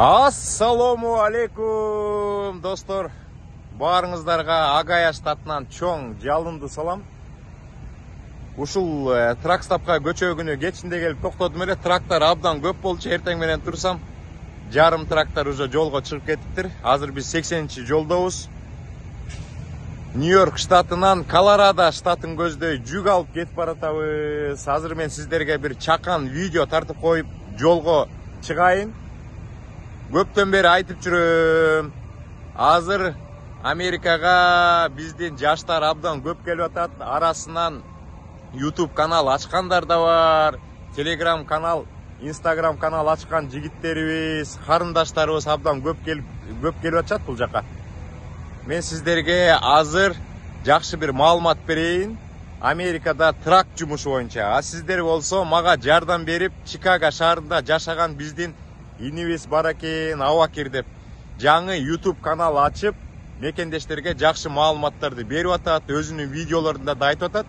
Ассаламу алейкум достор. Баарыңыздарга Агая штатынан чоң жалынды салам. Ушул тракстапка көчөгүнү кечинде келип токтодум эле. Трактор абдан көп болчу. Эртең менен турсам, жарым трактор уже жолго чыгып кетиптир. Азыр биз 80-чи жолдобуз. Нью-Йорк штатынан Колорадо штатын көздөй жүк алып кетип баратабыз. Азыр мен сиздерге бир чакан видео тартып коюп жолго чыгайын. Көптөн бери айтып жүрөм. Азыр Америкага биздин жаштар абдан көп келип атат. Арасынан YouTube канал ачкандар да бар. Telegram канал, Instagram канал ачкан жигиттерибиз, карындаштарыбыз абдан көп келип атышат бул жака. Мен сиздерге азыр жакшы бир маалымат берейин. Америкада трак жумушу боюнча. А сиздер болсо мага жардам берип, Чикаго шаарында жашаган биздин инибиз бар экен, Авакир деп жаңы YouTube канал ачып, мекендештерге жакшы маалыматтарды берип атат, өзүнүн видеолорунда да айтып атат.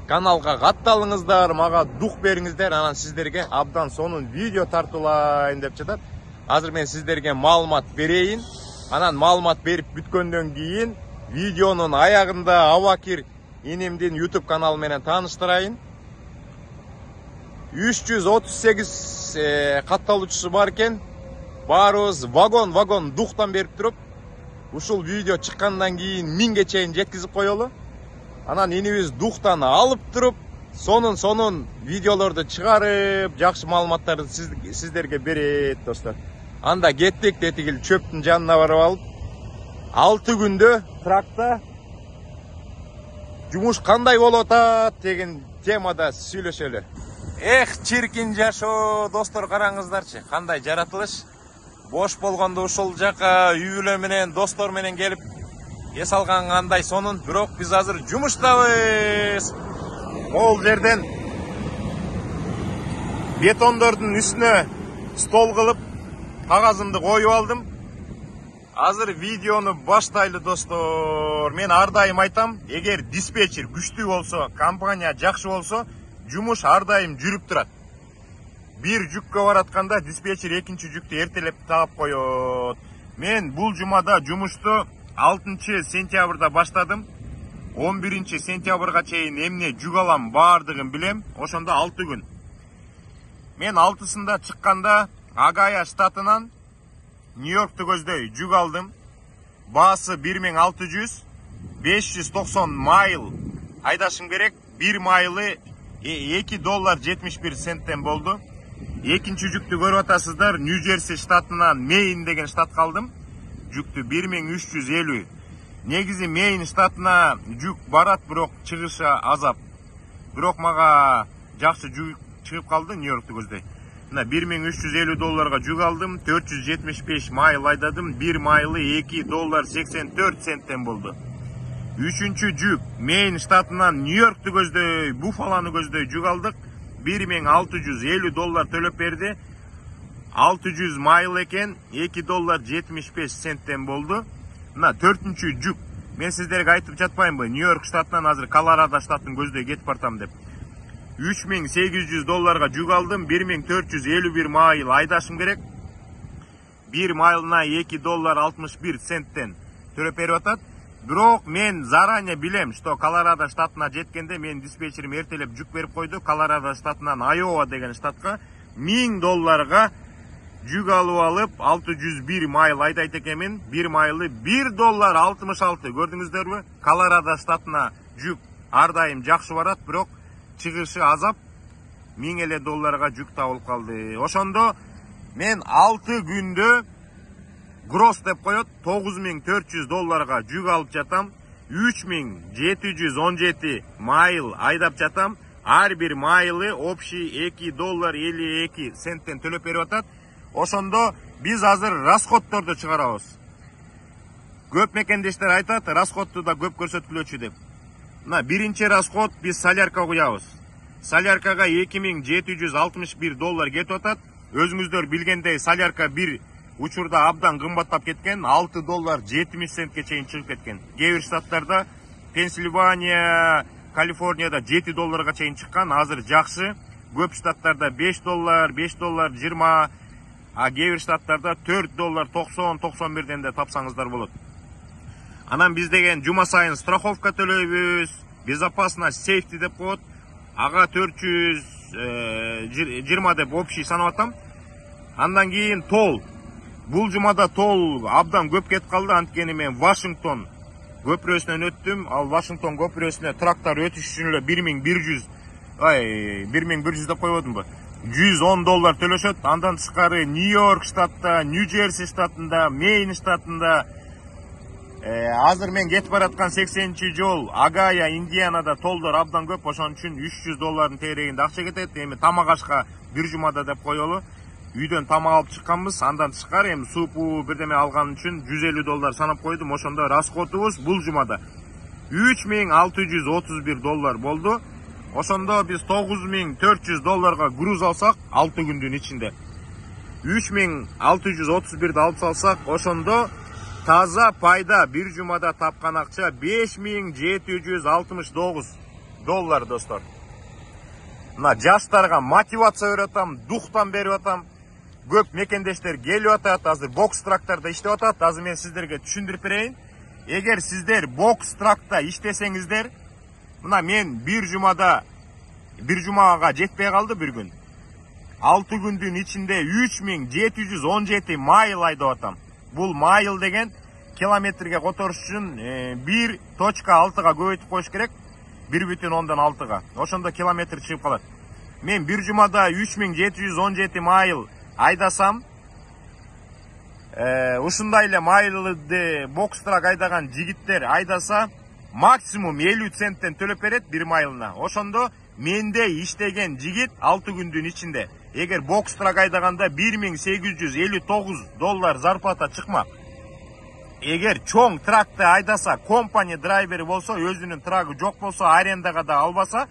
Каналга катталыңыздар, мага дух бериңиздер, анан сиздерге абдан сонун видео тартуулайын деп жатат. Азыр мен сиздерге маалымат берейин. Анан маалымат берип бүткөндөн кийин видеонун аягында Авакир инимдин YouTube каналы менен тааныштырайын. 338 катталуучусу бар экен. Баарыбыз вагон духтан берип туруп, ушул видео чыккандан кийин 1000ге чейин жеткизип коелу. Анан инибиз духтан алып туруп, сонун видеолорду чыгарып, жакшы маалыматтарды сиздерге берет, достор. Анда кеттик, тетигил чөптүн жанына барып алып, 6 күндө тракта жумуш кандай болуп атат деген темада сүйлөшөлү. Чиркин жашоо, достор, караңыздарчы, кандай жаратылыш. Бош болгондо ушул жака үй бүлө менен, достор менен келип эс алган кандай сонун. Бирок биз азыр жумуштабыз. Могул жерден бетондордун үстүнө стол кылып кагазымды коюп алдым. Азыр видеону баштайлы, достор. Мен ар дайым айтам, эгер диспетчер күчтүү болсо, компания жакшы болсо, жумуш ар дайым жүрүп турат. Бир жүккө баратканда диспетчер экинчи жүктү эртелеп таап коет. Мен бул жумада жумушту 6 сентябрда баштадым. 11 сентябрга чейин эмне жүк алам баардыгын билем. Ошондо 6 күн. Мен 6-сында чыкканда Агая штатынан Нью-Йоркту көздөй жүк алдым. Баасы 1600, 590 майл айдашым керек. 1 майлы $2.71 болду. Экинчи жүктү көрүп атасыздар. Нью-Джерси штатынан Мейн деген штатка алдым. Жүктү 1350. Негизи Мейн штатына жүк барат, бирок чыгышы азап. Бирок мага жакшы жүк чыгып калды Нью-Йоркту көздөй. $1350 жүк алдым, 475 майл айдадым, 1 майлы $2.84 болду. Үчүнчү жүк Мейн штатынан Нью-Йоркту көздөй, Буффалону көздөй жүк алдык. $1650 төлөп берди. 600 майл экен, $2.75 болду. Төртүнчү жүк. Мен сиздерге айтып жатпайынбы, Нью-Йорк штатынан азыр Колорадо штатын көздөй кетип бартам деп. $3800 жүк алдым, 1451 майл айдашым керек. 1 майлына $2.61 төлөп берип атат. Бирок мен заранее билем, что Колорадо штатына жеткенде мен диспетчерим эртелеп жүк берип койду. Колорадо штатынан Айова деген штатка $1000 жүк алып 601 майл айдайт экенмин. 1 майлы $1.66. Көрдүңүздөрбү? Колорадо штатына жүк ар дайым жакшы барат, бирок чыгышы азап. $1000 жүк табылып калды. Ошондо мен 6 күндө гросс деп коет, $9400 жүк алып жатам. 3717 майл айдап жатам. Ар бир майлы общий $2.52 төлөп берип атат. Ошондо биз азыр расходторду чыгарабыз. Көп мекендештер айтат, расходту да көп көрсөткүлөчү деп. Биринчи расход биз солярка куябыз. Соляркага $2761 кетип атат. Өзүңүздөр билгендей, солярка бир учурда абдан кымбаттап кеткен, $6.70 чейин чыгып кеткен. Кээ бир штаттарда, Пенсильвания, Калифорнияда $7 чейин чыккан, азыр жакшы. Көп штаттарда $5, $5.20, кээ бир штаттарда $4.90-91 de tapsаңыздар болот. Анан биз деген жума сайын страховка төлөйбүз, безопасность сейфти деп коет. Ага 420 деп общий санап атам. Андан кийин тол. Бул жумада тол абдан көп кетип калды, анткени мен Вашингтон көпүрөсүнөн өттүм. Ал Вашингтон көпүрөсүнө трактор өтүш үчүн эле 1100 деп койбодумбу? $110 төлөшөт. Андан тышкары Нью-Йорк штатта, Нью-Джерси штатында, Мейн штатында, азыр мен кетип бараткан 80-жол Агая, Индианада толдор абдан көп. Ошон үчүн $300 тегерегинде акча кетет. Эми тамак ашка бир жумада деп коелу. Үйдөн тамак алып чыкканбыз. Андан тышкары эми супу бирдеме алган үчүн $150 санап койдум. Ошондо расходубуз бул жумада $3631 болду. Ошондо биз $9400 груз алсак 6 күндүн ичинде. 3631 алып салсак, ошондо таза пайда бир жумада тапкан акча $5769 достор. Мына жаштарга мотивация берип атам, духтан берип атам. Көп мекендештер келип атат, азыр бокс трактарда иштеп атат. Азыр мен сиздерге түшүндүрүп берейин. Эгер сиздер бокс тракта иштесеңиздер, мына мен бир жумага жетпей калды бир күн. 6 күндүн ичинде 3717 майл айдап атам. Бул майл деген километрге которуш үчүн 1.6га көбөйтүп коюш керек. 1.6га. Ошондо километр чыгып калат. Мен бир жумада 3717 майл айдасам, ушундай эле майлды бокс трак айдаган жигиттер айдаса, максимум 50 центтен төлөп берет бир майлына. Ошондо менде иштеген жигит 6 күндүн ичинде. Эгер бокс трак айдаганда $1859 зарплата чыкмак. Эгер чоң тракты айдаса, компания драйвери болсо, өзүнүн трагы жок болсо, арендага да албаса,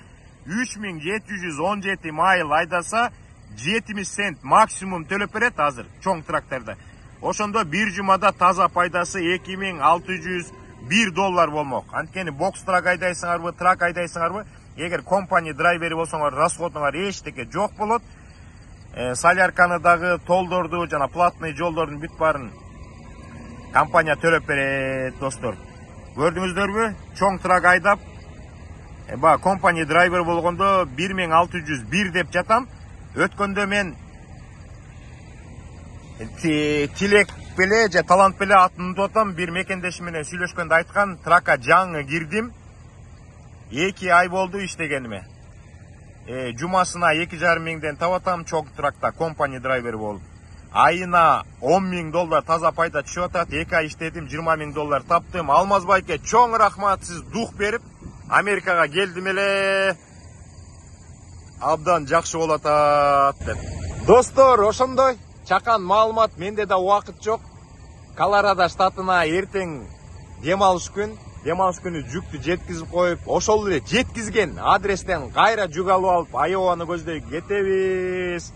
3717 майл айдаса, 70 цент максимум төлөп берет азыр чоң трактарда. Ошондо бир жумада таза пайдасы $2601 болмок. Анткени бокс трак айдайсыңарбы, трак айдайсыңарбы, эгер компания драйвери болсоңор, расходуңар эчтеке жок болот. Солярканы дагы, толдорду, жана платный жолдордун бүт баарын компания төлөп берет достор. Көрдүңүздөрбү? Чоң трак айдап, компания драйвер болгондо 1601 деп жатам. Өткөндө мен тилек беле же талант беле атын утам, бир мекендешим менен сүйлөшкөндө айткан, трака жаңы кирдим. 2 ай болду иштегениме. Жумасына 2,5 миңден табатам, чоң тракта компания драйвери болуп. Айына $10,000 таза пайда түшүп атат. 2 ай иштедим, $20,000 таптым. Алмаз байке, чоң рахмат, сиз дух берип Америкага келдим эле. Абдан жакшы болот деп. Достор, ошондой чакан маалымат, менде да убакыт жок. Колорадо штатына эртең демалыш күн. Демалыш күнү жүктү жеткизип коюп, ошол эле жеткизген адрестен кайра жүк алып алып, Айованы көздөй кетебиз.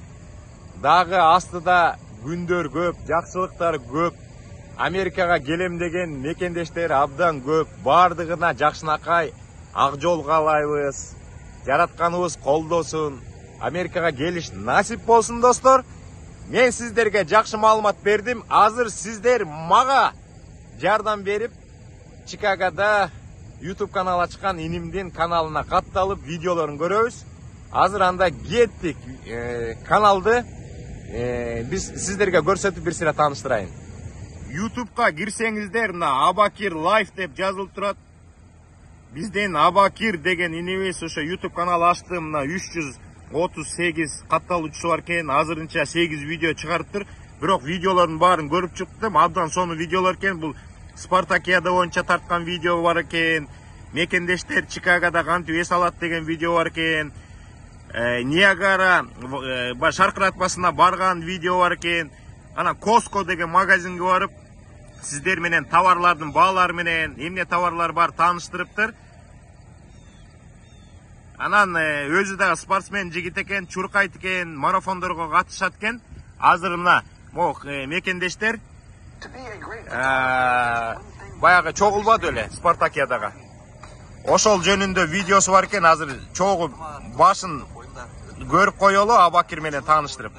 Дагы астыда күндөр көп, жакшылыктар көп. Америкага келем деген мекендештер абдан көп. Бардыгына жакшынакай ак жол каалайбыз. Жаратканыбыз колдосун. Америкага келиш насип болсун достор. Мен сиздерге жакшы маалымат бердим. Азыр сиздер мага жардам берип, Чикагода YouTube канал ачкан инимдин каналына катталып видеолорун көрөбүз. Азыр анда кеттик. Каналды биз сиздерге көрсөтүп бир сыйра тааныштырайын. YouTube'га кирсеңиздер, мына Абакир Life деп жазылып турат. Бизден Абакир деген инебиз ошо YouTube канал ачты, мына 338 катталуучусу бар экен. Азырынча 8 видео чыгарыптыр. Бирок видеолордун баарын көрүп чыктым. Абдан сонун видеолор экен. Бул Спартакиада боюнча тарткан видео бар экен. Мекендештер Чикагода кантип эс алат деген видео бар экен. Ниагара шаркыратпасына барган видео бар экен. Ана Costco деген магазинге барып, сиздер менен товарлардын баалары менен эмне товарлар бар тааныштырыптыр. Анан өзү дагы спортсмен жигит экен, чуркайт экен, марафондорго катышат экен. Азыр мына мекендештер баягы чогулбады эле Спартакиадага. Ошол жөнүндө видеосу бар экен. Азыр чогуу башын көрүп коелу, Абакир менен тааныштырып.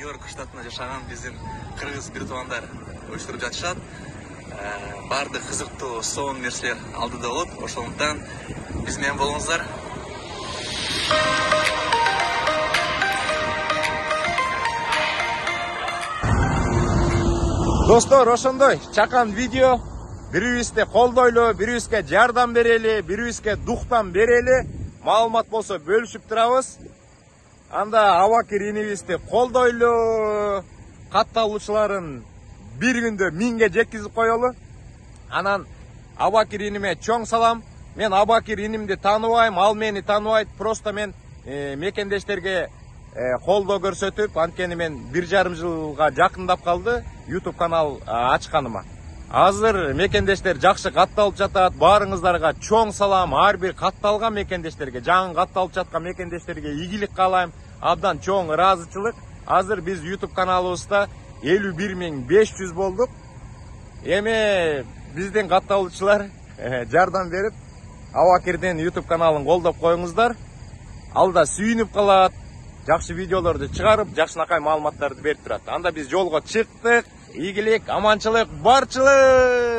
Нью-Йорк штатында жашаган биздин кыргыз бир туугандар уюштуруп жатышат. Баардык кызыктуу сонун нерселер алдыда болот. Ошондуктан биз менен болуңуздар. Достор, ошондой чакан видео. Бирибизди колдойлу, бирибизге жардам берели, бирибизге дуктан берели. Маалымат болсо бөлүшүп турабыз. Анда Абакир инибизди колдойлу. Катталуучуларын bir күндө 1000ге жеткизип коелу. Анан Абакир иниме чоң салам. Мен Абакир инимди тааныбайм, ал мени тааныбайт. Просто мен мекендештерге колдоо көрсөтүп, анткени мен 1,5 жылга жакындап калды YouTube канал ачканыма. Азыр мекендештер жакшы катталып жатат. Баарыңыздарга чоң салам. Ар бир катталган мекендештерге, жаңы катталып жаткан мекендештерге ийгилик каалайм. Абдан чоң ыраазычылык. Азыр биз YouTube каналыбызда 51.500 болдук. Эми биздин катталуучулар жардам берип, Абакирдин YouTube каналын колдоп коюңуздар. Ал да сүйүнүп калат. Жакшы видеолорду чыгарып, жакшынакай маалыматтарды берип турат. Анда биз жолго чыктык. Ийгилик, аманчылык, барчылык!